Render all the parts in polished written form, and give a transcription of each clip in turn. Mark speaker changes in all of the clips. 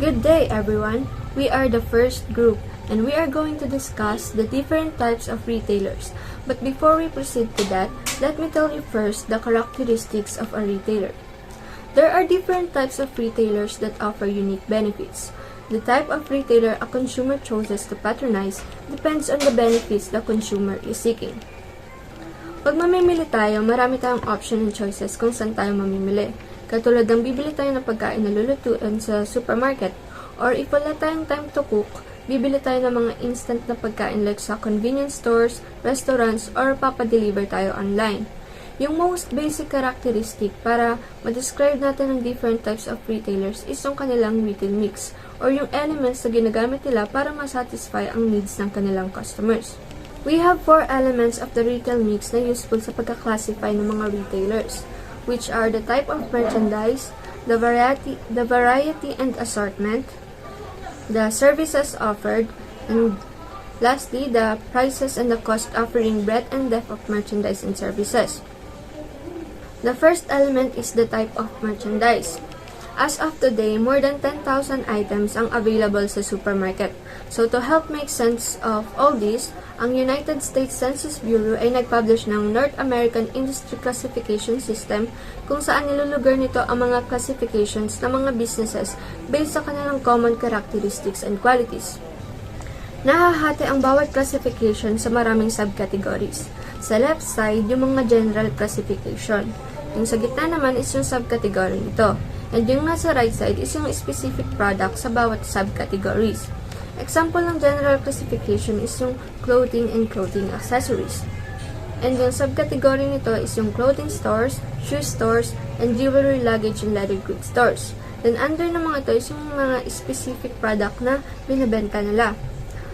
Speaker 1: Good day, everyone. We are the first group, and we are going to discuss the different types of retailers. But before we proceed to that, let me tell you first the characteristics of a retailer. There are different types of retailers that offer unique benefits. The type of retailer a consumer chooses to patronize depends on the benefits the consumer is seeking. Pag mamimili tayo, marami tayong option and choices kung saan tayo mamimili. Katulad ng bibili tayo ng pagkain na lulutuin sa supermarket, or if wala tayong time to cook, bibili tayo ng mga instant na pagkain like sa convenience stores, restaurants, or papadeliver tayo online. Yung most basic characteristic para ma-describe natin ang different types of retailers is yung kanilang retail mix, or yung elements na ginagamit nila para ma-satisfy ang needs ng kanilang customers. We have 4 elements of the retail mix na useful sa pagka-classify ng mga retailers, which are the type of merchandise, the variety and assortment, the services offered, and lastly, the prices and the cost, offering breadth and depth of merchandise and services. The first element is the type of merchandise. As of today, more than 10,000 items ang available sa supermarket. So to help make sense of all this, ang United States Census Bureau ay nag-publish ng North American Industry Classification System kung saan nilulugar nito ang mga classifications ng mga businesses based sa kanilang common characteristics and qualities. Nahahati ang bawat classification sa maraming subcategories. Sa left side, yung mga general classification. Yung sa gitna naman is yung subcategory nito. And yung nasa right side is yung specific product sa bawat subcategories. Example ng general classification is yung clothing and clothing accessories. And yung subcategory nito is yung clothing stores, shoe stores, and jewelry, luggage, and leather goods stores. Then under ng mga ito is yung mga specific product na binibenta nila.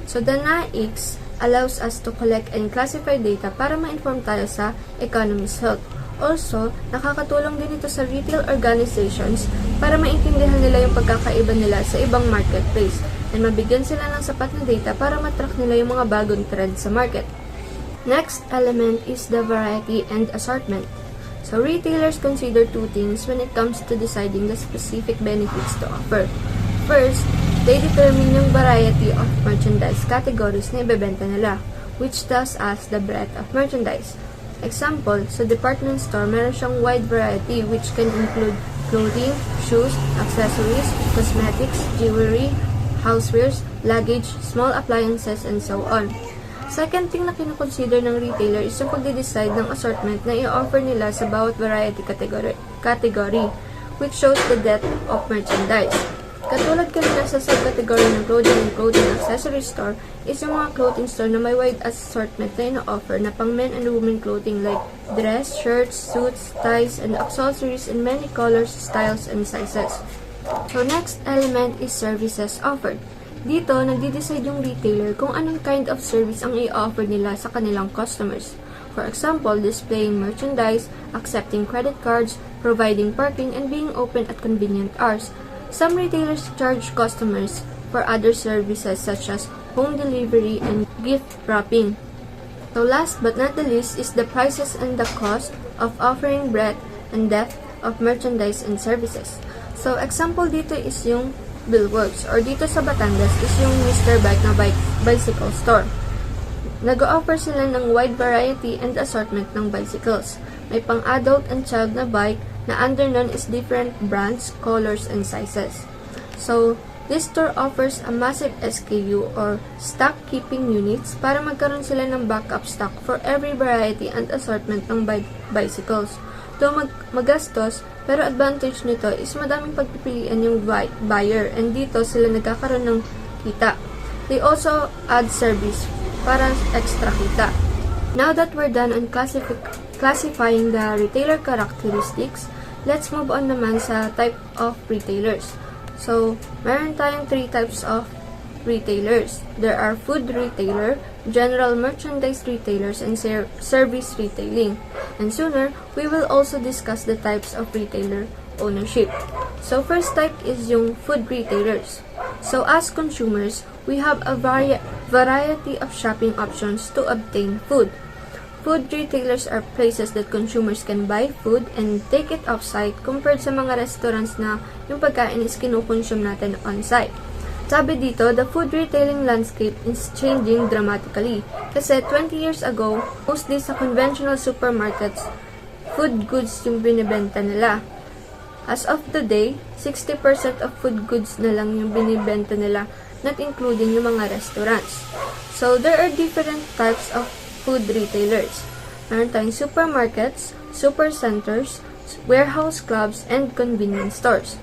Speaker 1: So the NAICS allows us to collect and classify data para ma-inform tayo sa economy's health. Also, nakakatulong din ito sa retail organizations para maintindihan nila yung pagkakaiba nila sa ibang marketplace and mabigyan sila ng sapat na data para matrack nila yung mga bagong trend sa market. Next element is the variety and assortment. So, retailers consider 2 things when it comes to deciding the specific benefits to offer. First, they determine yung variety of merchandise categories na ibebenta nila, which tells us the breadth of merchandise. Example, sa department store, meron siyang wide variety which can include clothing, shoes, accessories, cosmetics, jewelry, housewares, luggage, small appliances, and so on. Second thing na kinoconsider ng retailer is yung pagde-decide ng assortment na i-offer nila sa bawat variety category, which shows the depth of merchandise. Katulad kanina sa subcategory ng clothing and clothing accessory store is yung mga clothing store na may wide assortment na ina-offer na pang men and women clothing like dress, shirts, suits, ties, and accessories in many colors, styles, and sizes. So next element is services offered. Dito, nagde-decide yung retailer kung anong kind of service ang i-offer nila sa kanilang customers. For example, displaying merchandise, accepting credit cards, providing parking, and being open at convenient hours. Some retailers charge customers for other services such as home delivery and gift wrapping. So last but not the least is the prices and the cost of offering breadth and depth of merchandise and services. So example dito is yung Billworks, or dito sa Batangas is yung Mr. Bike na bicycle store. Nag-offer sila ng wide variety and assortment ng bicycles. May pang-adult and child na bike na under nun is different brands, colors, and sizes. So, this store offers a massive SKU or stock keeping units para magkaroon sila ng backup stock for every variety and assortment ng bicycles. Though magastos, pero advantage nito is madaming pagpipilian yung buyer and dito sila nagkakaroon ng kita. They also add service para extra kita. Now that we're done on classifying the retailer characteristics, let's move on naman sa type of retailers. So, meron tayong 3 types of retailers. There are food retailer, general merchandise retailers, and service retailing. And sooner, we will also discuss the types of retailer ownership. So, first type is yung food retailers. So, as consumers, we have a variety of shopping options to obtain food. food retailers are places that consumers can buy food and take it off-site compared sa mga restaurants na yung pagkain is kinukonsume natin on-site. Sabi dito, the food retailing landscape is changing dramatically. Kasi 20 years ago, mostly sa conventional supermarkets, food goods yung binibenta nila. As of today, 60% of food goods na lang yung binibenta nila, not including yung mga restaurants. So, there are different types of food retailers. Meron tayong supermarkets, supercenters, warehouse clubs, and convenience stores.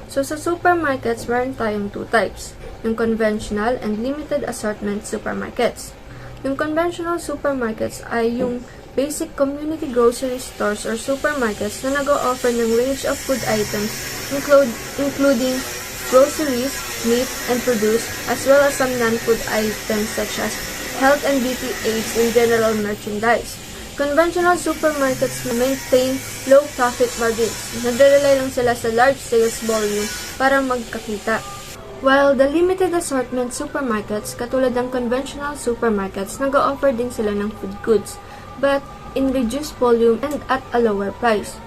Speaker 1: So, sa supermarkets, meron tayong two types. Yung conventional and limited assortment supermarkets. Yung conventional supermarkets ay yung basic community grocery stores or supermarkets na nag-o-offer ng range of food items including groceries, meat, and produce, as well as some non-food items such as health and beauty aids and general merchandise. Conventional supermarkets maintain low profit margins. Nagre-rely lang sila sa large sales volume para magkakita. While the limited assortment supermarkets, katulad ng conventional supermarkets, nag-o-offer din sila ng food goods, but in reduced volume and at a lower price.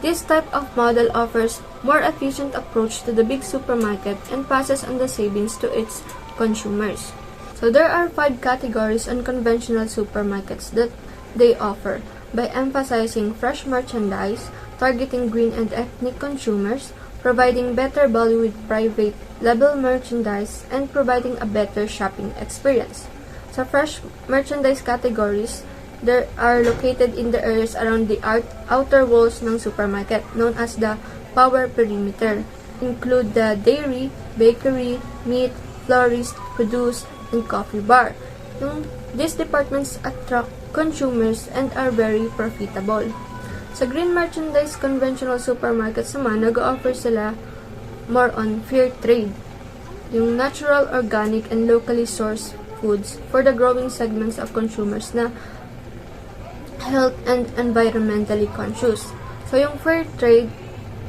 Speaker 1: This type of model offers more efficient approach to the big supermarket and passes on the savings to its consumers. So there are 5 categories on conventional supermarkets that they offer by emphasizing fresh merchandise, targeting green and ethnic consumers, providing better value with private label merchandise, and providing a better shopping experience. Sa fresh merchandise categories, they are located in the areas around the outer walls ng supermarket, known as the power perimeter. Include the dairy, bakery, meat, florist, produce, and coffee bar. These departments attract consumers and are very profitable. Sa green merchandise conventional supermarkets naman, nag-offer sila more on fair trade. Yung natural, organic, and locally sourced foods for the growing segments of consumers na health and environmentally conscious. So yung fair trade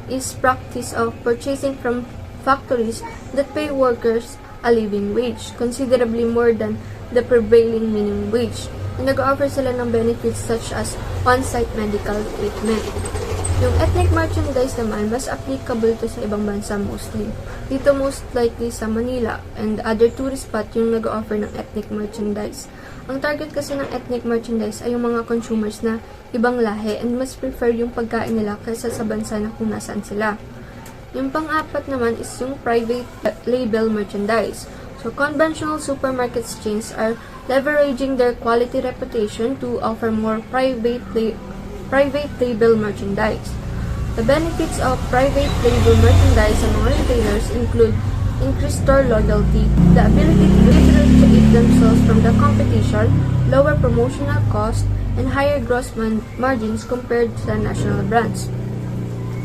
Speaker 1: is practice of purchasing from factories that pay workers a living wage, considerably more than the prevailing minimum wage. And nag-offer sila ng benefits such as on-site medical treatment. Yung ethnic merchandise naman, mas applicable to sa ibang bansa mostly. Dito most likely sa Manila and other tourist spot yung nag-offer ng ethnic merchandise. Ang target kasi ng ethnic merchandise ay yung mga consumers na ibang lahi and mas prefer yung pagkain nila kaysa sa bansa na kung nasaan sila. Yung pang-apat naman is yung private label merchandise. So, conventional supermarket chains are leveraging their quality reputation to offer more private label merchandise. The benefits of private label merchandise sa mga retailers include increased store loyalty, the ability to differentiate themselves from the competition, lower promotional cost, and higher gross margins compared to the national brands.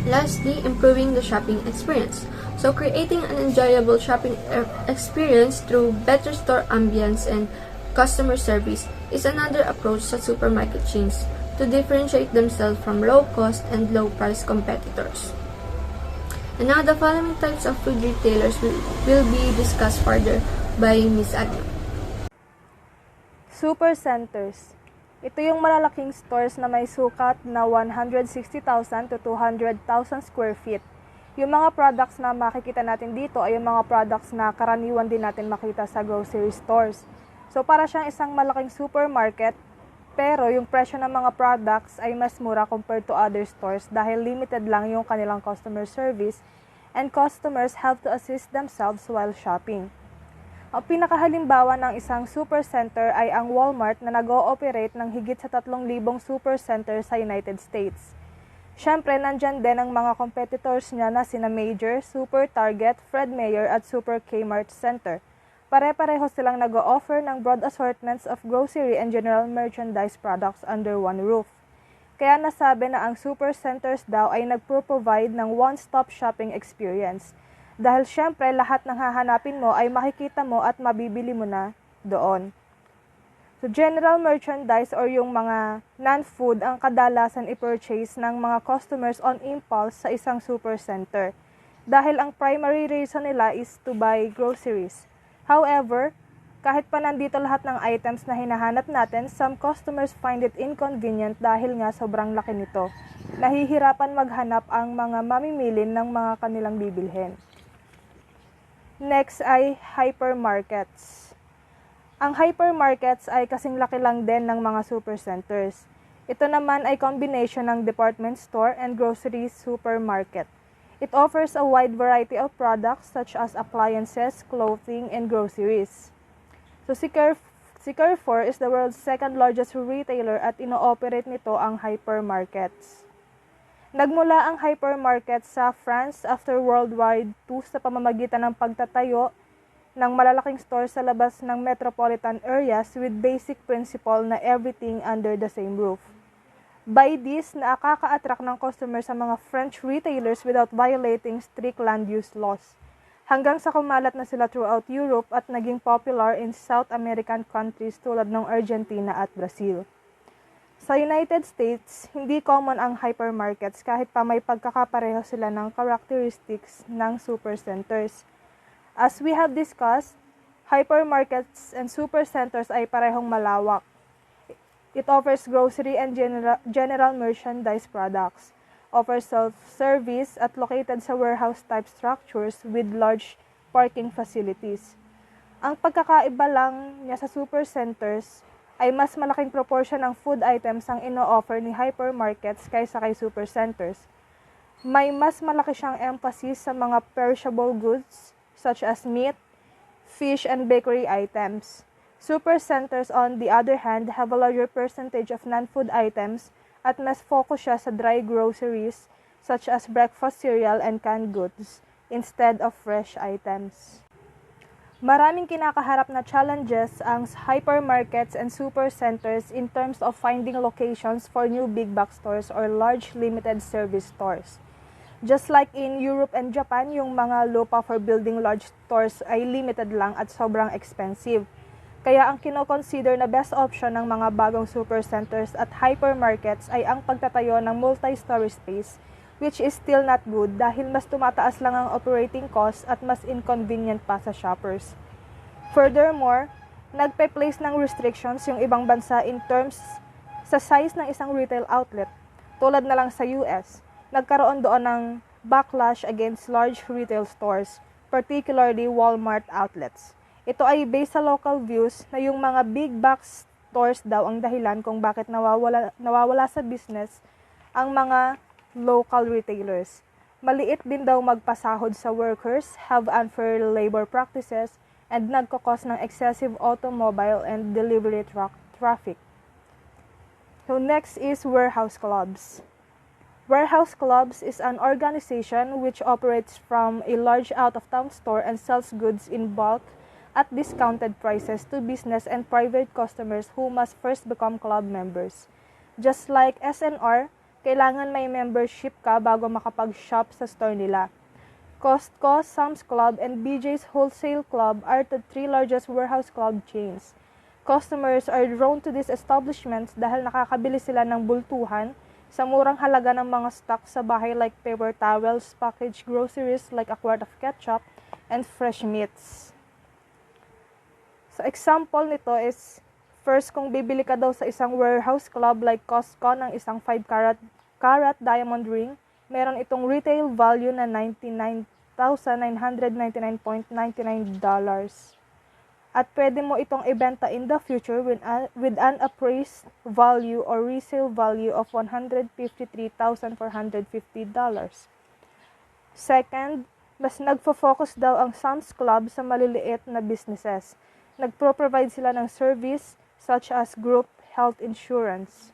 Speaker 1: Lastly, improving the shopping experience. So, creating an enjoyable shopping experience through better store ambience and customer service is another approach sa supermarket chains to differentiate themselves from low-cost and low-price competitors. And now, the following types of food retailers will be discussed further by Ms. Agnew.
Speaker 2: Supercenters. Ito yung malalaking stores na may sukat na 160,000 to 200,000 square feet. Yung mga products na makikita natin dito ay yung mga products na karaniwan din natin makita sa grocery stores. So para siyang isang malaking supermarket, pero yung presyo ng mga products ay mas mura compared to other stores dahil limited lang yung kanilang customer service and customers have to assist themselves while shopping. Ang pinakahalimbawa ng isang supercenter ay ang Walmart na nag-ooperate ng higit sa 3,000 supercenter sa United States. Siyempre, nandyan din ang mga competitors niya na sina Major, Super Target, Fred Meyer at Super Kmart Center. Pare-pareho silang nag-o-offer ng broad assortments of grocery and general merchandise products under one roof. Kaya nasabi na ang supercenters daw ay nagpro-provide ng one-stop shopping experience. Dahil syempre lahat ng hahanapin mo ay makikita mo at mabibili mo na doon. So general merchandise or yung mga non-food ang kadalasan i-purchase ng mga customers on impulse sa isang supercenter. Dahil ang primary reason nila is to buy groceries. However, Kahit pa nandito lahat ng items na hinahanap natin, some customers find it inconvenient dahil nga sobrang laki nito. Nahihirapan maghanap ang mga mamimili ng mga kanilang bibilhin. Next ay hypermarkets. Ang hypermarkets ay kasing laki lang din ng mga supercenters. Ito naman ay combination ng department store and grocery supermarket. It offers a wide variety of products such as appliances, clothing, and groceries. So si Carrefour is the world's second largest retailer at ino-operate nito ang hypermarkets. Nagmula ang hypermarket sa France after World War II sa pamamagitan ng pagtatayo ng malalaking stores sa labas ng metropolitan areas with basic principle na everything under the same roof. By this, nakaka-attract ng customers sa mga French retailers without violating strict land use laws. Hanggang sa kumalat na sila throughout Europe at naging popular in South American countries tulad ng Argentina at Brazil. Sa United States, hindi common ang hypermarkets kahit pa may pagkakapareho sila ng characteristics ng supercenters. As we have discussed, hypermarkets and supercenters ay parehong malawak. It offers grocery and general merchandise products, offers self-service at located sa warehouse-type structures with large parking facilities. Ang pagkakaiba lang niya sa supercenters ay mas malaking proportion ng food items ang ino-offer ni hypermarkets kaysa kay supercenters. May mas malaki siyang emphasis sa mga perishable goods such as meat, fish, and bakery items. Supercenters, on the other hand, have a larger percentage of non-food items at mas focus siya sa dry groceries such as breakfast cereal and canned goods instead of fresh items. Maraming kinakaharap na challenges ang hypermarkets and supercenters in terms of finding locations for new big box stores or large limited service stores. Just like in Europe and Japan, yung mga lupa for building large stores ay limited lang at sobrang expensive. Kaya ang kino-consider na best option ng mga bagong supercenters at hypermarkets ay ang pagtatayo ng multi-story space, which is still not good dahil mas tumataas lang ang operating cost at mas inconvenient pa sa shoppers. Furthermore, nagpe-place ng restrictions yung ibang bansa in terms sa size ng isang retail outlet. Tulad na lang sa US, nagkaroon doon ng backlash against large retail stores, particularly Walmart outlets. Ito ay based sa local views na yung mga big box stores daw ang dahilan kung bakit nawawala sa business ang mga local retailers. Maliit din daw magpasahod sa workers, have unfair labor practices, and nagkakos ng excessive automobile and delivery traffic. So next is warehouse clubs. Warehouse clubs is an organization which operates from a large out-of-town store and sells goods in bulk at discounted prices to business and private customers who must first become club members. Just like SNR, kailangan may membership ka bago makapag-shop sa store nila. Costco, Sam's Club, and BJ's Wholesale Club are the three largest warehouse club chains. Customers are drawn to these establishments dahil nakakabili sila ng bultuhan sa murang halaga ng mga stock sa bahay like paper towels, packaged groceries like a quart of ketchup, and fresh meats. So example nito is, first, kung bibili ka daw sa isang warehouse club like Costco ng isang 5-carat diamond ring, meron itong retail value na $99,999.99. At pwede mo itong ibenta in the future with an appraised value or resale value of $153,450. Second, mas nagfo-focus daw ang Sam's Club sa maliliit na businesses. Nagpro-provide sila ng service such as group health insurance.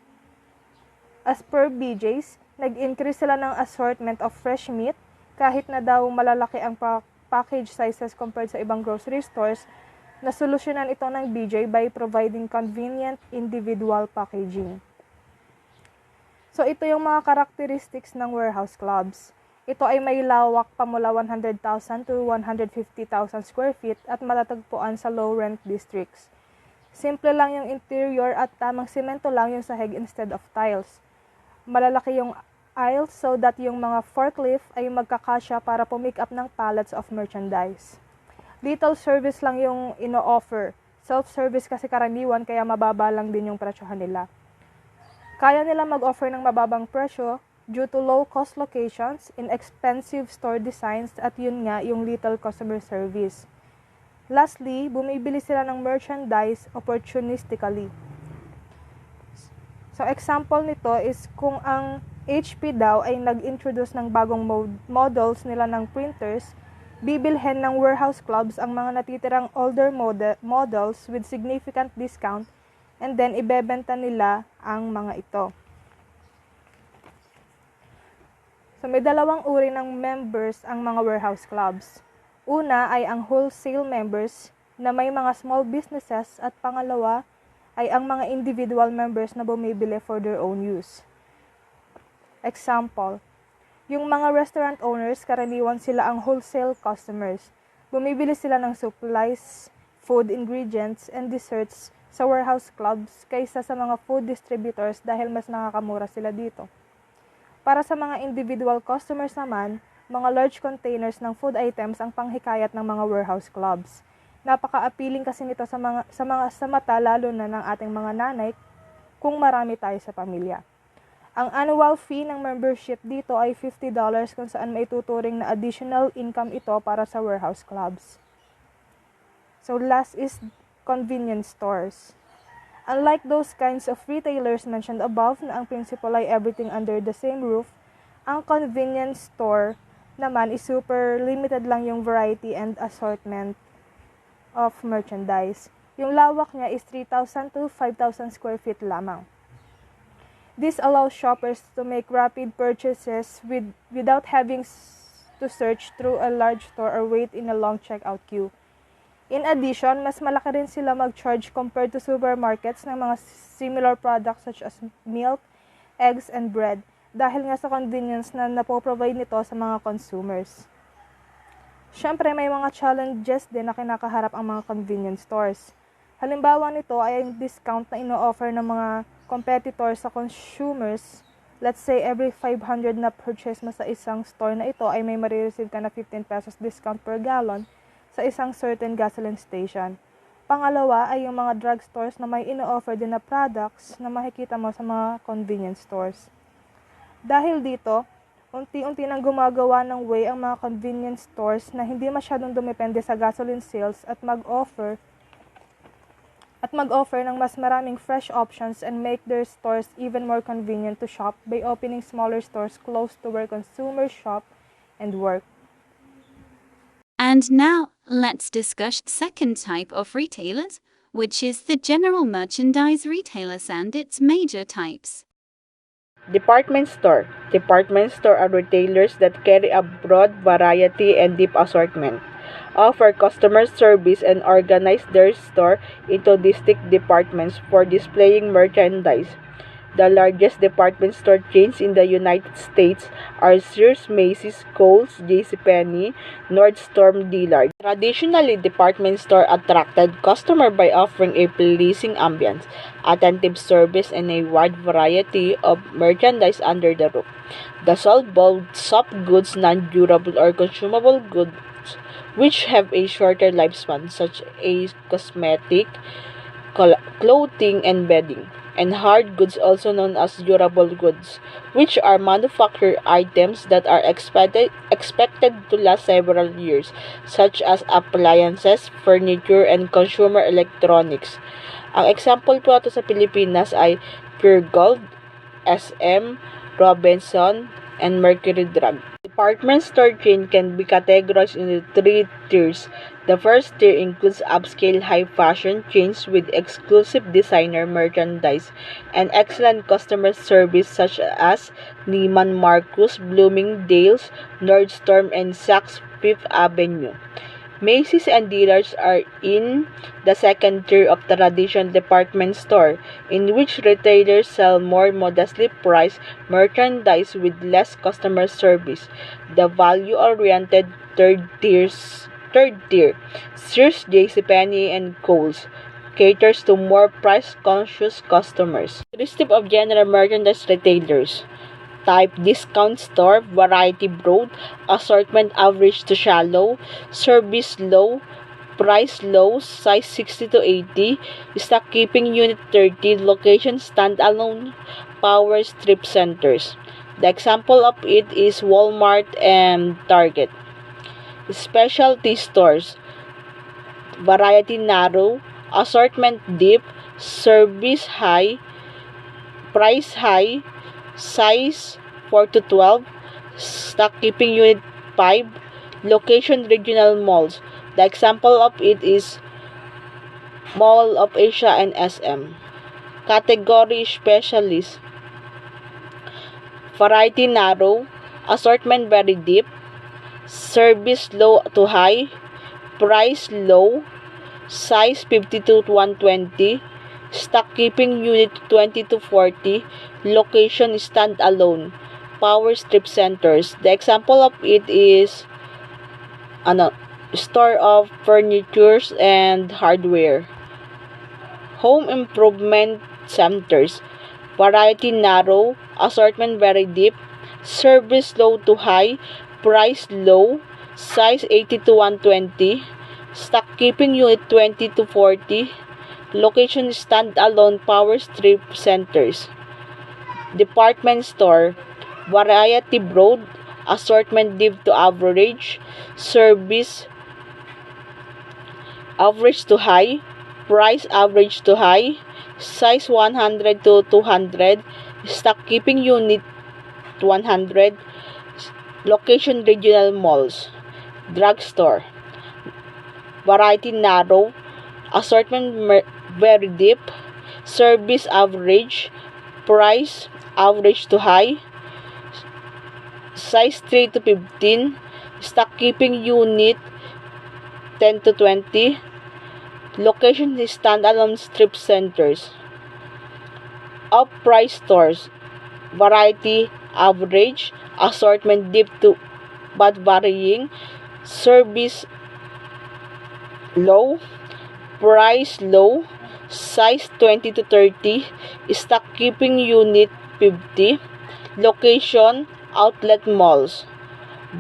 Speaker 2: As per BJ's, nag-increase sila ng assortment of fresh meat kahit na daw malalaki ang package sizes compared sa ibang grocery stores. Nasolusyonan ito ng BJ by providing convenient individual packaging. So ito yung mga characteristics ng warehouse clubs. Ito ay may lawak pa mula 100,000 to 150,000 square feet at matatagpuan sa low-rent districts. Simple lang yung interior at tamang simento lang yung sahig instead of tiles. Malalaki yung aisles so that yung mga forklift ay magkakasya para pumick up ng pallets of merchandise. Little service lang yung ino-offer. Self-service kasi karaniwan kaya mababa lang din yung presyohan nila. Kaya nila mag-offer ng mababang presyo due to low-cost locations, inexpensive store designs, at yun nga, yung little customer service. Lastly, bumibili sila ng merchandise opportunistically. So, example nito is kung ang HP daw ay nag-introduce ng bagong models nila ng printers, bibilhin ng warehouse clubs ang mga natitirang older models with significant discount and then ibebenta nila ang mga ito. So may dalawang uri ng members ang mga warehouse clubs. Una ay ang wholesale members na may mga small businesses at pangalawa ay ang mga individual members na bumibili for their own use. Example, yung mga restaurant owners, karaniwan sila ang wholesale customers. Bumibili sila ng supplies, food ingredients, and desserts sa warehouse clubs kaysa sa mga food distributors dahil mas nakakamura sila dito. Para sa mga individual customers naman, mga large containers ng food items ang panghikayat ng mga warehouse clubs. Napaka-appealing kasi nito sa mata lalo na ng ating mga nanay kung marami tayo sa pamilya. Ang annual fee ng membership dito ay $50 kung saan may tuturing na additional income ito para sa warehouse clubs. So last is convenience stores. Unlike those kinds of retailers mentioned above na ang principle ay everything under the same roof, ang convenience store naman is super limited lang yung variety and assortment of merchandise. Yung lawak niya is 3,000 to 5,000 square feet lamang. This allows shoppers to make rapid purchases without having to search through a large store or wait in a long checkout queue. In addition, mas malaki rin sila mag-charge compared to supermarkets ng mga similar products such as milk, eggs, and bread dahil nga sa convenience na napoprovide nito sa mga consumers. Siyempre, may mga challenges din na kinakaharap ang mga convenience stores. Halimbawa nito ay ang discount na ino-offer ng mga competitors sa consumers. Let's say every 500 na purchase mo sa isang store na ito ay may marireceive ka na 15 pesos discount per gallon sa isang certain gasoline station. Pangalawa ay yung mga drugstores na may ino-offer din na products na makikita mo sa mga convenience stores. Dahil dito, unti-unti nang gumagawa ng way ang mga convenience stores na hindi masyadong dumepende sa gasoline sales at mag-offer ng mas maraming fresh options and make their stores even more convenient to shop by opening smaller stores close to where consumers shop and work.
Speaker 3: And now, let's discuss the second type of retailers, which is the general merchandise retailers and its major types.
Speaker 4: Department store. Department store are retailers that carry a broad variety and deep assortment, offer customer service, and organize their store into distinct departments for displaying merchandise. The largest department store chains in the United States are Sears, Macy's, Kohl's, JCPenney, Nordstrom, Dillard. Traditionally, department store attracted customers by offering a pleasing ambience, attentive service, and a wide variety of merchandise under the roof. They sold both soft goods, non-durable or consumable goods, which have a shorter lifespan, such as cosmetic, clothing, and bedding, and hard goods, also known as durable goods, which are manufactured items that are expected to last several years, such as appliances, furniture, and consumer electronics. Ang example po ito sa Pilipinas ay Pure Gold, SM, Robinson, and Mercury Drug. Department store chain can be categorized into 3 tiers. The first tier includes upscale high fashion chains with exclusive designer merchandise and excellent customer service such as Neiman Marcus, Bloomingdale's, Nordstrom, and Saks Fifth Avenue. Macy's and Dillard's are in the second tier of traditional department store, in which retailers sell more modestly priced merchandise with less customer service. The value-oriented third tier, Sears, JCPenney, and Kohl's, caters to more price-conscious customers. Characteristic of general merchandise retailers. Type discount store, variety broad, assortment average to shallow, service low, price low, size 60 to 80, stock keeping unit 30, location standalone power strip centers. The example of it is Walmart and Target. Specialty stores, variety narrow, assortment deep, service high, price high, size 4 to 12, stock keeping unit 5, location regional malls. The example of it is Mall of Asia and SM. Category specialist, variety narrow, assortment very deep, service low to high, price low, size 50 to 120, stock keeping unit 20 to 40, location standalone, power strip centers. The example of it is store of furnitures and hardware. Home improvement centers, variety narrow, assortment very deep, service low to high, price low, size 80 to 120, stock keeping unit 20 to 40, location standalone power strip centers. Department store, variety broad, assortment deep to average, service average to high, price average to high, size 100 to 200, stock keeping unit 100, location regional malls. Drugstore, variety narrow, assortment very deep, service average, price average to high, size 3 to 15, stock keeping unit 10 to 20, location is standalone strip centers. Off-price stores, variety average, assortment deep to but varying, service low, price low, size 20 to 30, stock keeping unit 50, location outlet malls.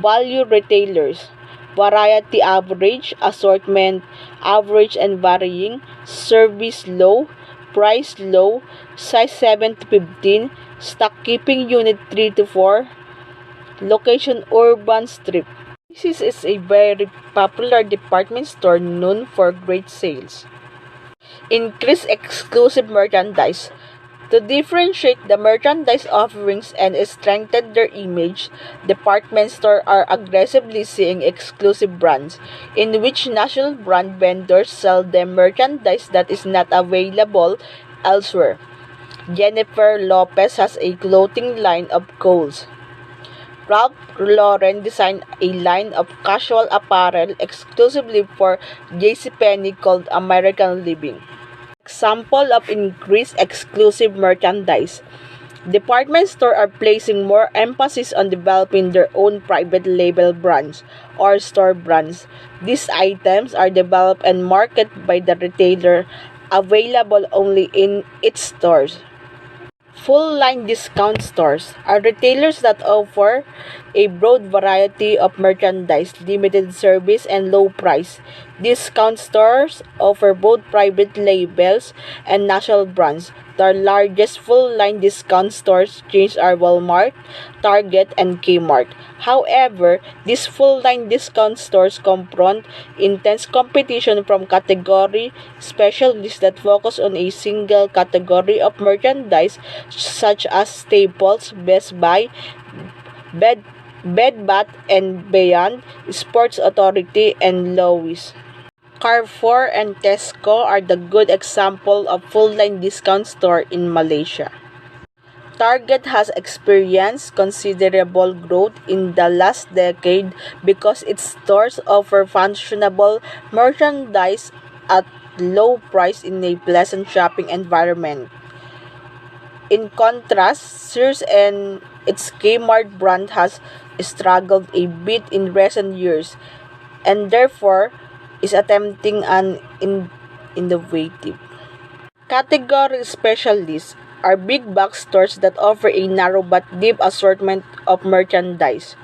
Speaker 4: Value retailers, variety average, assortment average and varying, service low, price low, size 7 to 15, stock keeping unit 3 to 4, location urban strip. This is a very popular department store known for great sales. Increase exclusive merchandise. To differentiate the merchandise offerings and strengthen their image, department stores are aggressively seeing exclusive brands, in which national brand vendors sell them merchandise that is not available elsewhere. Jennifer Lopez has a clothing line of Kohl's. Ralph Lauren designed a line of casual apparel exclusively for JCPenney called American Living. Example of increased exclusive merchandise. Department stores are placing more emphasis on developing their own private label brands or store brands. These items are developed and marketed by the retailer, available only in its stores. Full-line discount stores are retailers that offer a broad variety of merchandise, limited service, and low price. Discount stores offer both private labels and national brands. The largest full-line discount stores chains are Walmart, Target, and Kmart. However, these full-line discount stores confront intense competition from category specialists that focus on a single category of merchandise, such as Staples, Best Buy, Bed Bath and Beyond, Sports Authority, and Lowe's. Carrefour and Tesco are the good example of full-line discount store in Malaysia. Target has experienced considerable growth in the last decade because its stores offer fashionable merchandise at low price in a pleasant shopping environment. In contrast, Sears and its Kmart brand has struggled a bit in recent years and therefore is attempting an innovative. Category specialists are big box stores that offer a narrow but deep assortment of merchandise.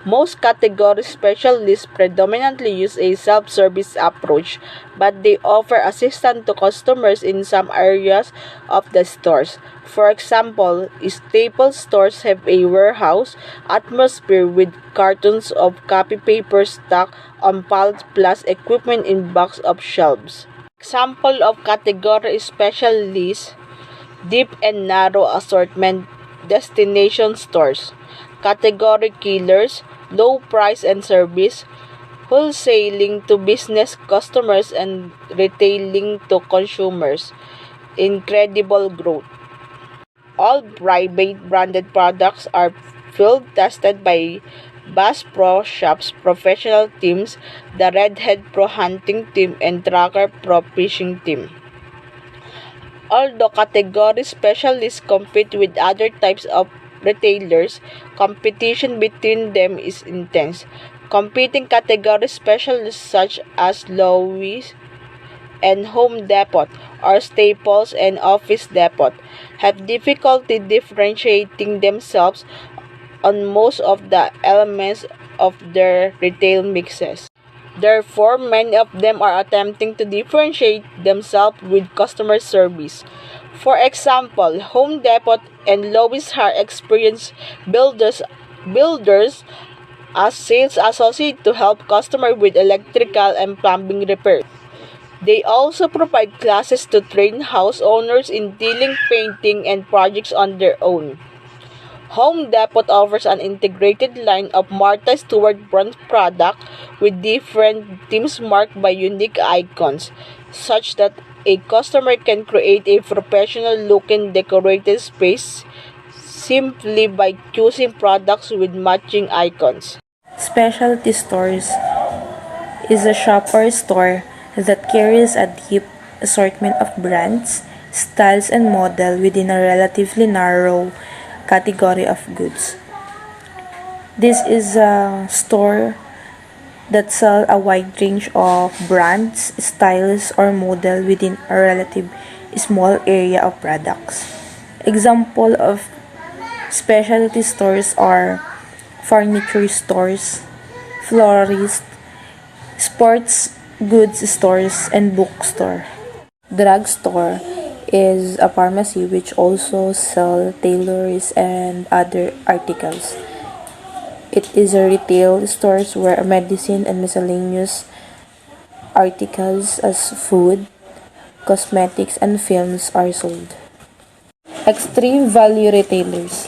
Speaker 4: Most category specialists predominantly use a self-service approach, but they offer assistance to customers in some areas of the stores. For example, staple stores have a warehouse atmosphere with cartons of copy paper stacked on pallets plus equipment in box of shelves. Example of category specialists: deep and narrow assortment destination stores, category killers, low price and service, wholesaling to business customers and retailing to consumers. Incredible growth. All private branded products are field tested by Bass Pro Shops professional teams, the Redhead Pro Hunting Team, and Tracker Pro Fishing Team. Although category specialists compete with other types of retailers, competition between them is intense. Competing category specialists such as Lowe's and Home Depot or Staples and Office Depot have difficulty differentiating themselves on most of the elements of their retail mixes. Therefore, many of them are attempting to differentiate themselves with customer service. For example, Home Depot and Lowe's hire experienced builders as sales associates to help customers with electrical and plumbing repairs. They also provide classes to train house owners in dealing painting and projects on their own. Home Depot offers an integrated line of Martha Stewart brand products with different themes marked by unique icons, such that a customer can create a professional-looking decorated space simply by choosing products with matching icons.
Speaker 5: Specialty stores is a shop or store that carries a deep assortment of brands, styles, and models within a relatively narrow category of goods. This is a store that sells a wide range of brands, styles, or models within a relative small area of products. Example of specialty stores are furniture stores, florists, sports goods stores, and bookstore. Drugstore is a pharmacy which also sells tailors and other articles. It is a retail stores where medicine and miscellaneous articles as food, cosmetics, and films are sold. Extreme value retailers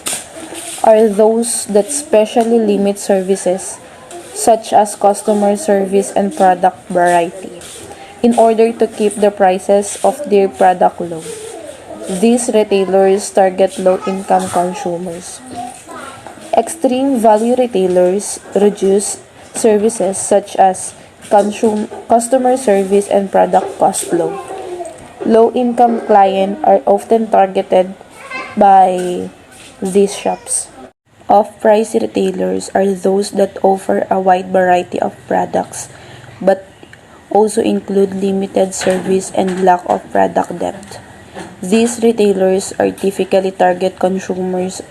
Speaker 5: are those that specially limit services such as customer service and product variety in order to keep the prices of their product low. These retailers target low-income consumers. Extreme value retailers reduce services such as customer service and product cost low. Low-income clients are often targeted by these shops. Off-price retailers are those that offer a wide variety of products but also include limited service and lack of product depth. These retailers are typically target consumers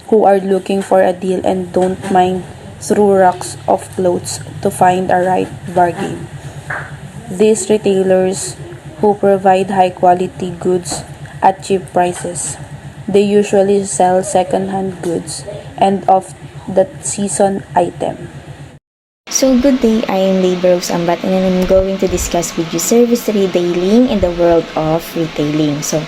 Speaker 5: who are looking for a deal and don't mind through racks of clothes to find a right bargain. These retailers who provide high-quality goods at cheap prices. They usually sell second-hand goods and of-the-season item.
Speaker 6: So good day, I am Labor Rose Ambat and I'm going to discuss with you service retailing in the world of retailing. So,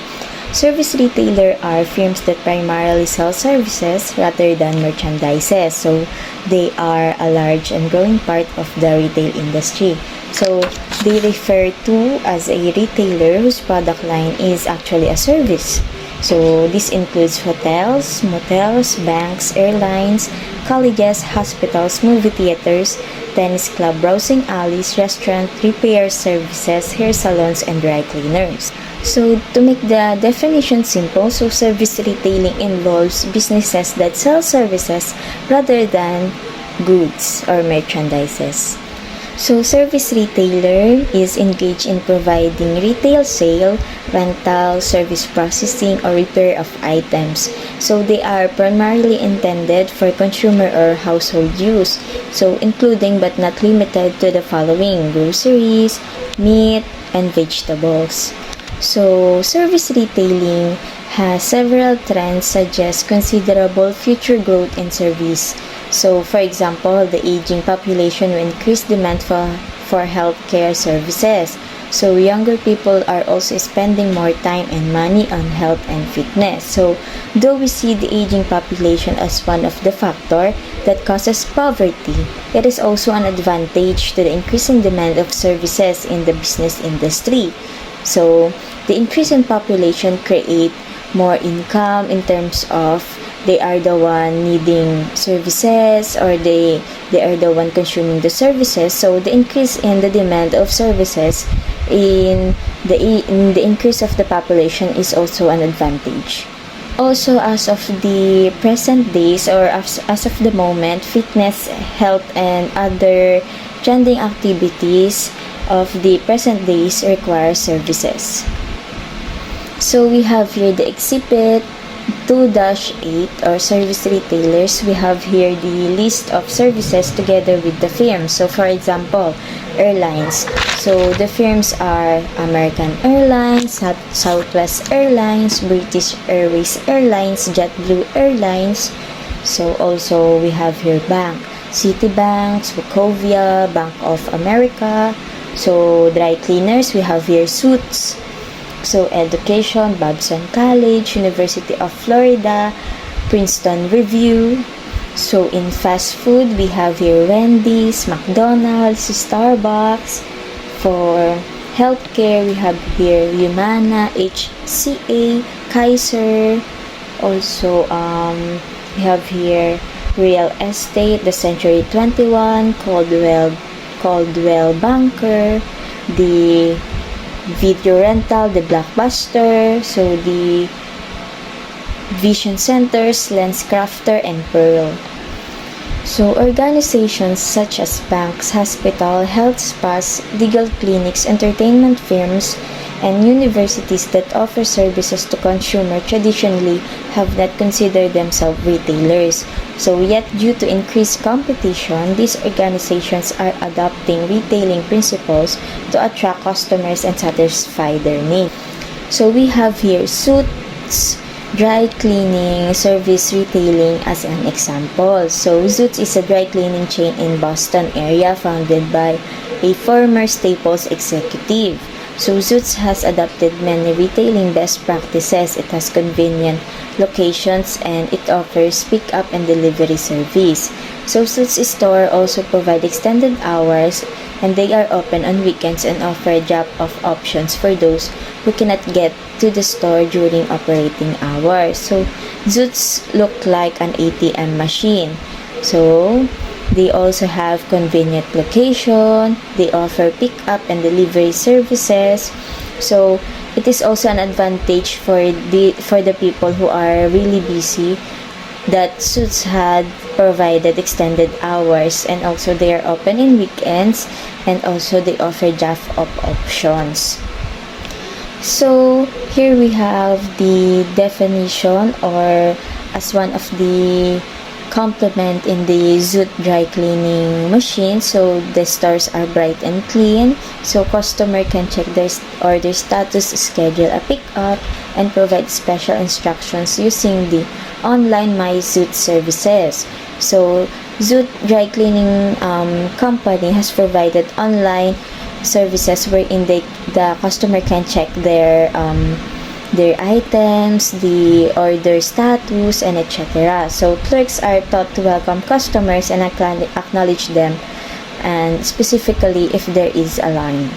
Speaker 6: service retailer are firms that primarily sell services rather than merchandises. So, they are a large and growing part of the retail industry. So, they refer to as a retailer whose product line is actually a service. So, this includes hotels, motels, banks, airlines, colleges, hospitals, movie theaters, tennis club, browsing alleys, restaurant, repair services, hair salons, and dry cleaners. So, to make the definition simple, so service retailing involves businesses that sell services rather than goods or merchandises. So, service retailer is engaged in providing retail sale, rental, service processing, or repair of items. So, they are primarily intended for consumer or household use. So, including but not limited to the following: groceries, meat, and vegetables. So, service retailing has several trends suggest considerable future growth in service. So, for example, the aging population will increase demand for healthcare services. So, younger people are also spending more time and money on health and fitness. So, though we see the aging population as one of the factors that causes poverty, it is also an advantage to the increasing demand of services in the business industry. So, the increase in population create more income in terms of they are the one needing services, or they are the one consuming the services. So the increase in the demand of services in the increase of the population is also an advantage. Also, as of the present days, or as of the moment, fitness, health, and other trending activities of the present days require services. So we have here the exhibit 2-8, or service retailers. We have here the list of services together with the firms. So for example, airlines. So the firms are American Airlines, Southwest Airlines, British Airways Airlines, JetBlue Airlines. So also we have here bank, Citibank, Wachovia, Bank of America. So dry cleaners, we have here Suits. So, education, Babson College, University of Florida, Princeton Review. So, in fast food, we have here Wendy's, McDonald's, Starbucks. For healthcare, we have here Humana, HCA, Kaiser. Also, we have here real estate, the Century 21, Coldwell Banker, the video rental, the Blockbuster, so the Vision Centers, LensCrafter, and Pearl. So organizations such as banks, hospital, health spas, legal clinics, entertainment firms, and universities that offer services to consumers traditionally have not considered themselves retailers. So yet, due to increased competition, these organizations are adopting retailing principles to attract customers and satisfy their needs. So we have here Suits, dry cleaning, service retailing as an example. So Suits is a dry cleaning chain in Boston area founded by a former Staples executive. So Suits has adopted many retailing best practices. It has convenient locations and it offers pick-up and delivery service. So Suits store also provide extended hours and they are open on weekends and offer drop-off options for those who cannot get to the store during operating hours. So Suits look like an ATM machine. So they also have convenient location. They offer pick-up and delivery services. So it is also an advantage for the people who are really busy that Suits had provided extended hours, and also they are open in weekends, and also they offer drop-off options. So here we have the definition, or as one of the complement in the Zoot dry cleaning machine. So the stores are bright and clean, so customer can check their order status, schedule a pickup, and provide special instructions using the online My Zoot services. So Zoot dry cleaning company has provided online services wherein the customer can check their items, the order status, and etc. So clerks are taught to welcome customers and acknowledge them, and specifically if there is a line.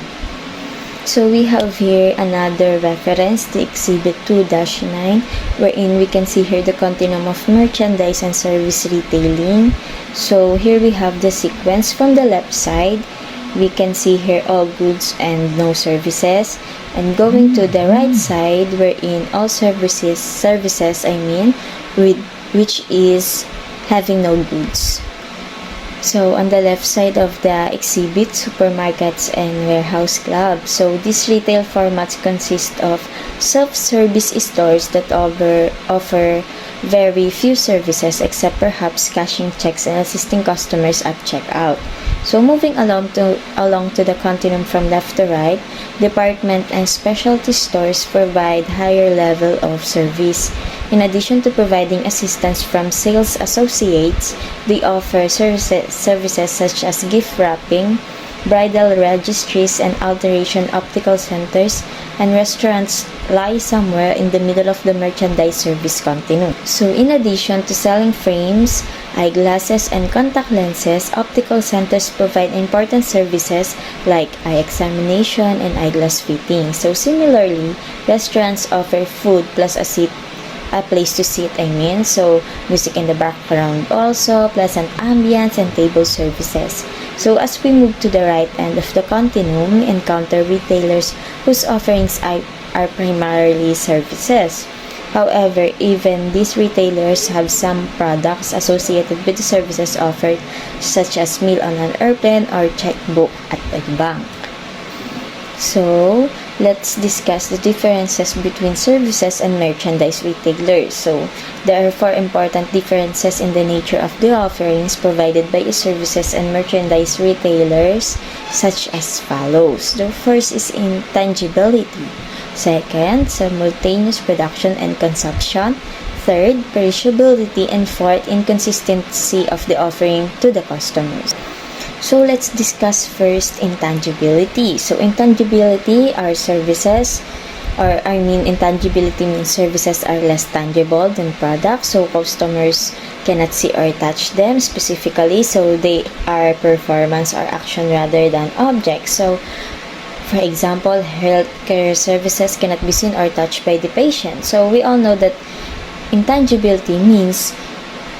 Speaker 6: So we have here another reference, the Exhibit 2-9, wherein we can see here the continuum of merchandise and service retailing. So here we have the sequence. From the left side, we can see here all goods and no services, and going to the right side wherein all services which is having no goods. So on the left side of the exhibit, supermarkets and warehouse clubs. So these retail formats consist of self-service stores that offer very few services except perhaps cashing checks and assisting customers at checkout. So moving along to the continuum from left to right, department and specialty stores provide higher level of service. In addition to providing assistance from sales associates, they offer services such as gift wrapping, bridal registries and alteration optical centers, and restaurants lie somewhere in the middle of the merchandise service continuum. So in addition to selling frames, eyeglasses, and contact lenses, optical centers provide important services like eye examination and eyeglass fitting. So similarly, restaurants offer food plus a place to sit, so music in the background also, pleasant ambience, and table services. So as we move to the right end of the continuum, we encounter retailers whose offerings are primarily services. However, even these retailers have some products associated with the services offered, such as meal on an airplane or checkbook at a bank. So, let's discuss the differences between services and merchandise retailers. So, there are 4 important differences in the nature of the offerings provided by services and merchandise retailers, such as follows. The first is intangibility. Second, simultaneous production and consumption. Third, perishability. And fourth, inconsistency of the offering to the customers. So let's discuss first intangibility. So intangibility are services, intangibility means services are less tangible than products, so customers cannot see or touch them specifically, so they are performance or action rather than objects. So for example, healthcare services cannot be seen or touched by the patient. So we all know that intangibility means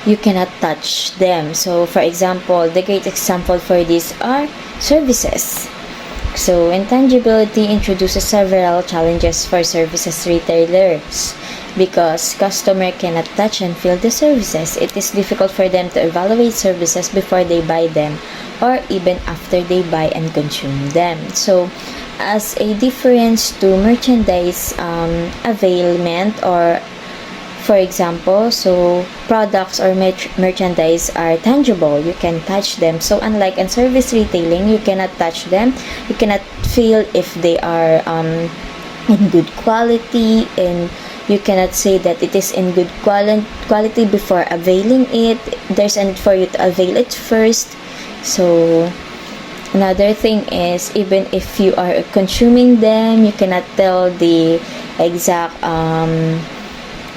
Speaker 6: you cannot touch them. So for example, the great example for this are services. So intangibility introduces several challenges for services retailers because customer cannot touch and feel the services. It is difficult for them to evaluate services before they buy them or even after they buy and consume them. So as a difference to merchandise availment, or for example, so products or merchandise are tangible, you can touch them. So unlike in service retailing, you cannot touch them, you cannot feel if they are in good quality, and you cannot say that it is in good quality before availing it. There's a need for you to avail it first. So another thing is, even if you are consuming them, you cannot tell the exact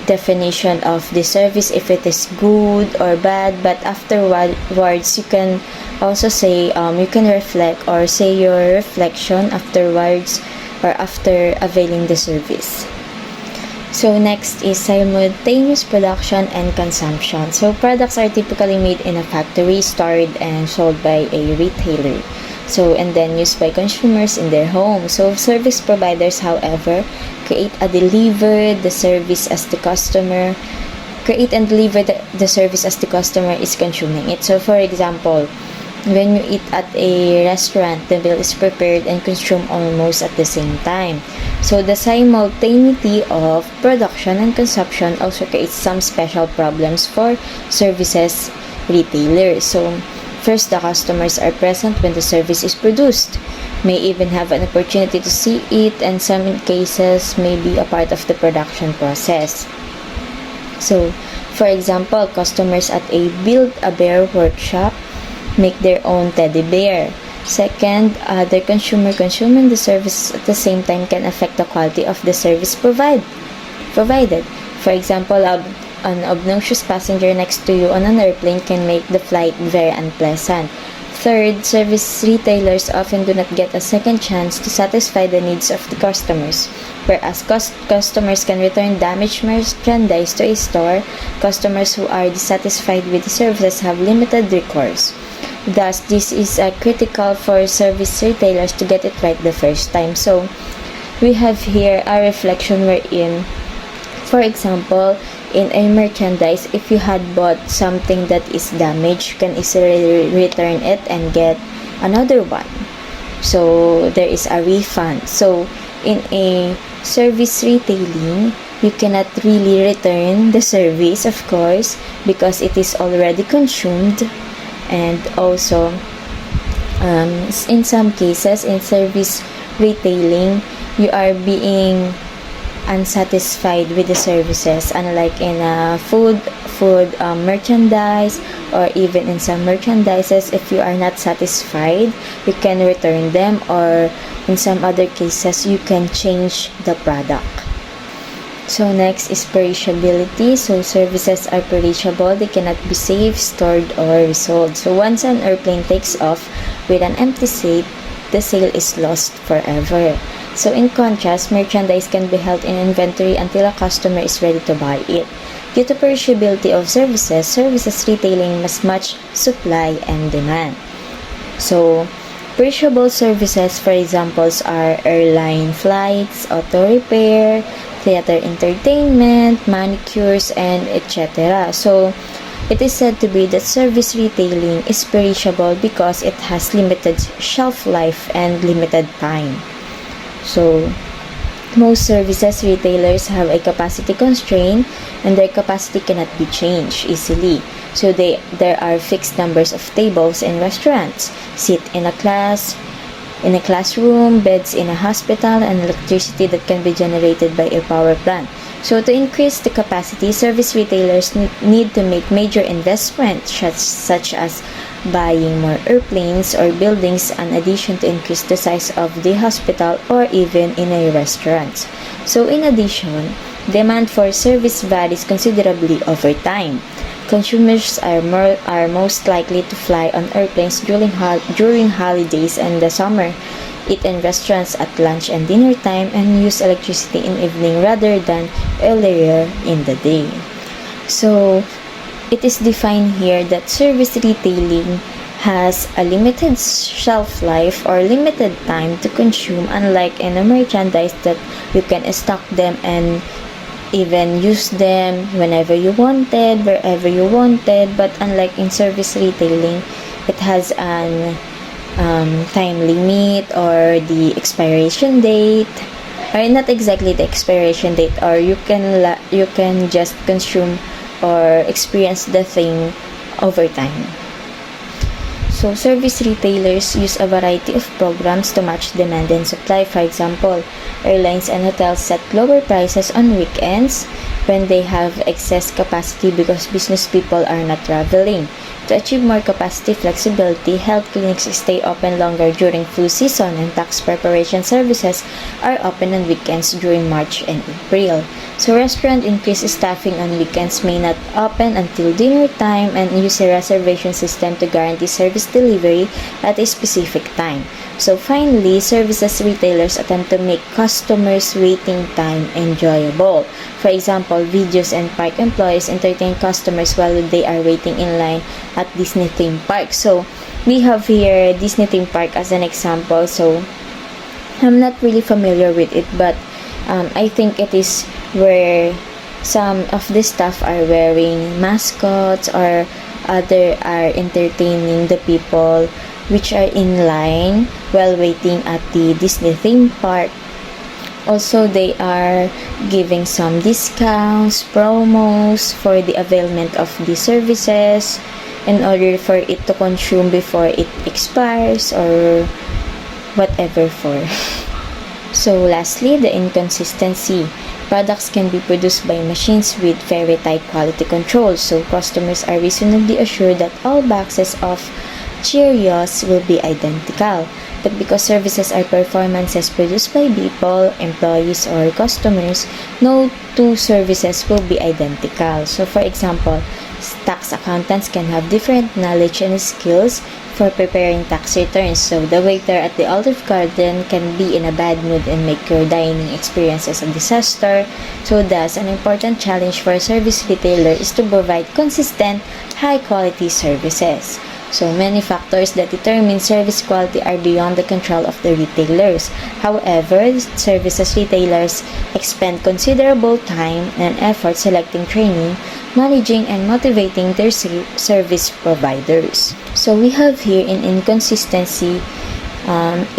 Speaker 6: definition of the service, if it is good or bad, but afterwards you can also say, you can reflect or say your reflection afterwards or after availing the service. So next is simultaneous production and consumption. So products are typically made in a factory, stored and sold by a retailer, and then used by consumers in their homes. So service providers, however, create and deliver the service as the customer is consuming it. So for example, when you eat at a restaurant, the meal is prepared and consumed almost at the same time. So the simultaneity of production and consumption also creates some special problems for services retailers. So first, the customers are present when the service is produced, may even have an opportunity to see it, and some cases may be a part of the production process. So, for example, customers at a Build-A-Bear workshop make their own teddy bear. Second, other consumer consuming the service at the same time can affect the quality of the service provided. For example, an obnoxious passenger next to you on an airplane can make the flight very unpleasant. Third, service retailers often do not get a second chance to satisfy the needs of the customers. Whereas customers can return damaged merchandise to a store, customers who are dissatisfied with the services have limited recourse. Thus, this is critical for service retailers to get it right the first time. So, we have here a reflection wherein, for example, in a merchandise, if you had bought something that is damaged, you can easily return it and get another one. So there is a refund. So in a service retailing, you cannot really return the service, of course, because it is already consumed. And also, in some cases, in service retailing, you are being unsatisfied with the services, unlike in food merchandise, or even in some merchandises, if you are not satisfied, you can return them, or in some other cases, you can change the product. So next is perishability. So services are perishable. They cannot be saved, stored, or resold. So once an airplane takes off with an empty seat, the sale is lost forever. So in contrast, merchandise can be held in inventory until a customer is ready to buy it. Due to perishability of services retailing must match supply and demand. So perishable services, for examples, are airline flights, auto repair, theater entertainment, manicures, and etc. So it is said to be that service retailing is perishable because it has limited shelf life and limited time. So most services retailers have a capacity constraint, and their capacity cannot be changed easily. So there are fixed numbers of tables in restaurants, seats in a classroom, beds in a hospital, and electricity that can be generated by a power plant. So to increase the capacity, service retailers need to make major investments such as buying more airplanes or buildings, in addition to increase the size of the hospital or even in a restaurant. So in addition, demand for service varies considerably over time. Consumers are most likely to fly on airplanes during holidays and the summer, eat in restaurants at lunch and dinner time, and use electricity in evening rather than earlier in the day. So it is defined here that service retailing has a limited shelf life or limited time to consume, unlike in a merchandise that you can stock them and even use them whenever you wanted, wherever you wanted. But unlike in service retailing, it has an time limit or the expiration date, or not exactly the expiration date, or you can just consume or experience the thing over time. So service retailers use a variety of programs to match demand and supply. For example, airlines and hotels set lower prices on weekends when they have excess capacity because business people are not traveling. To achieve more capacity flexibility, health clinics stay open longer during flu season, and tax preparation services are open on weekends during March and April. So restaurant increase staffing on weekends, may not open until dinner time, and use a reservation system to guarantee service delivery at a specific time. So finally, services retailers attempt to make customers' waiting time enjoyable. For example, videos and park employees entertain customers while they are waiting in line at Disney theme park. So we have here Disney theme park as an example. So I'm not really familiar with it, but I think it is where some of the staff are wearing mascots, or other are entertaining the people which are in line while waiting at the Disney theme park. Also, they are giving some discounts, promos for the availment of the services in order for it to consume before it expires or whatever for. So lastly, the inconsistency. Products can be produced by machines with very tight quality control, so customers are reasonably assured that all boxes of Cheerios will be identical. But because services are performances produced by people, employees, or customers, no two services will be identical. So for example, tax accountants can have different knowledge and skills for preparing tax returns. So the waiter at the Olive Garden can be in a bad mood and make your dining experiences a disaster. So thus, an important challenge for a service retailer is to provide consistent, high-quality services. So many factors that determine service quality are beyond the control of the retailers. However, services retailers expend considerable time and effort selecting training, managing, and motivating their service providers. So we have here in inconsistency,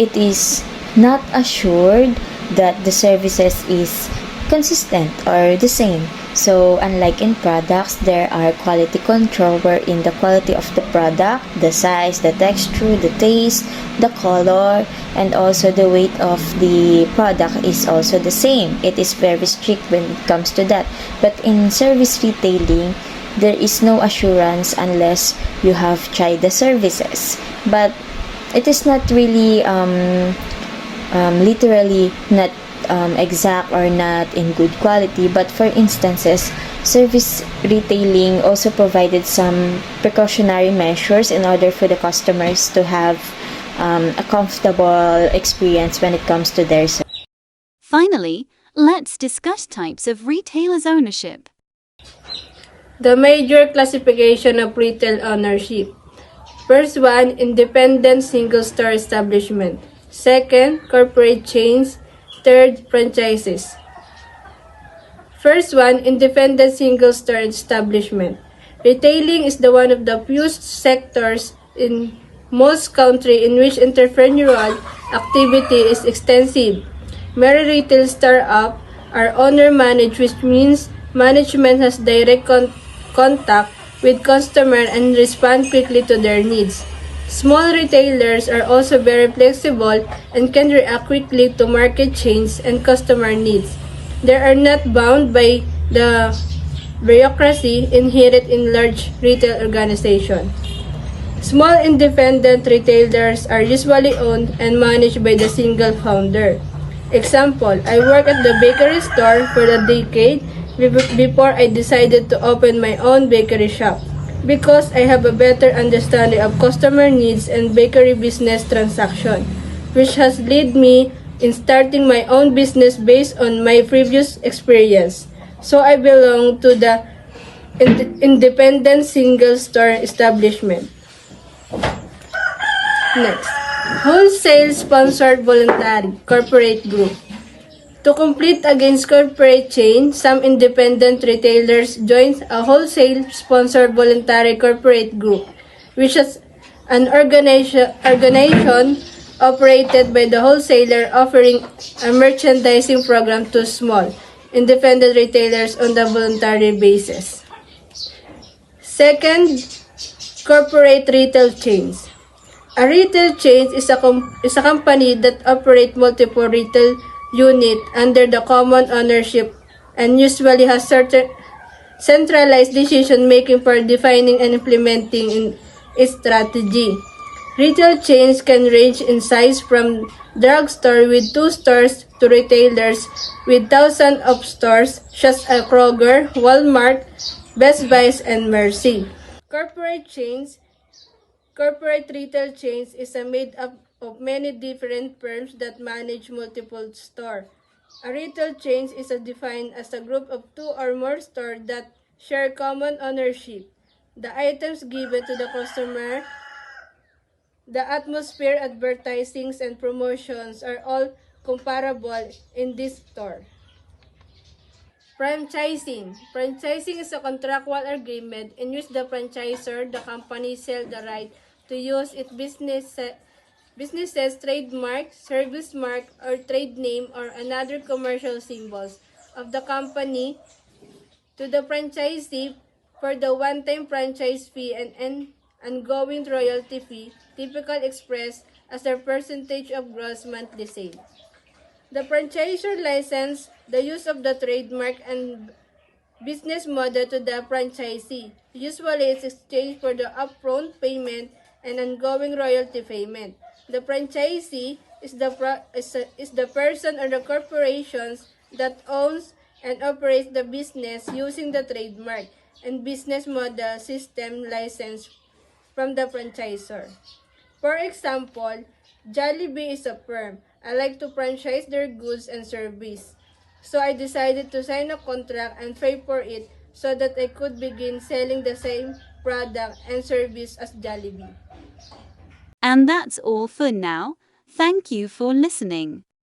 Speaker 6: it is not assured that the services is consistent or the same. So, unlike in products, there are quality control wherein the quality of the product, the size, the texture, the taste, the color, and also the weight of the product is also the same. It is very strict when it comes to that. But in service retailing, there is no assurance unless you have tried the services. But it is not really literally not exact or not in good quality, but for instances, service retailing also provided some precautionary measures in order for the customers to have a comfortable experience when it comes to their service.
Speaker 3: Finally, let's discuss types of retailers' ownership.
Speaker 1: The major classification of retail ownership. First one, independent single-store establishment. Second, corporate chains. Third, franchises. First one, independent single-store establishment. Retailing is the one of the few sectors in most countries in which entrepreneurial activity is extensive. Many retail startups are owner-managed, which means management has direct contact with customers and respond quickly to their needs. Small retailers are also very flexible and can react quickly to market changes and customer needs. They are not bound by the bureaucracy inherent in large retail organizations. Small independent retailers are usually owned and managed by the single founder. Example, I worked at the bakery store for a decade before I decided to open my own bakery shop, because I have a better understanding of customer needs and bakery business transaction, which has led me in starting my own business based on my previous experience. So I belong to the independent single store establishment. Next, wholesale sponsored voluntary corporate group. To compete against corporate chain, some independent retailers join a wholesale-sponsored voluntary corporate group, which is an organization operated by the wholesaler offering a merchandising program to small, independent retailers on the voluntary basis. Second, corporate retail chains. A retail chain is a company that operates multiple retail units under the common ownership and usually has certain centralized decision making for defining and implementing its strategy. Retail chains can range in size from drugstore with 2 stores to retailers with thousands of stores such as Kroger, Walmart, Best Buy, and Mercy. Corporate chains Corporate retail chains is made up of many different firms that manage multiple stores. A retail chain is defined as a group of 2 or more stores that share common ownership. The items given to the customer, the atmosphere, advertisings, and promotions are all comparable in this store. Franchising. Franchising is a contractual agreement in which the franchisor, the company, sells the right to use its business's trademark, service mark, or trade name or another commercial symbols of the company to the franchisee for the one-time franchise fee and an ongoing royalty fee, typically expressed as a percentage of gross monthly sales. The franchisor license the use of the trademark and business model to the franchisee. Usually, it's exchanged for the upfront payment and ongoing royalty payment. The franchisee is the person or the corporations that owns and operates the business using the trademark and business model system license from the franchisor. For example, Jollibee is a firm. I like to franchise their goods and service. So I decided to sign a contract and pay for it so that I could begin selling the same
Speaker 7: product and service as Jollibee.
Speaker 3: And that's all for now. Thank you for listening.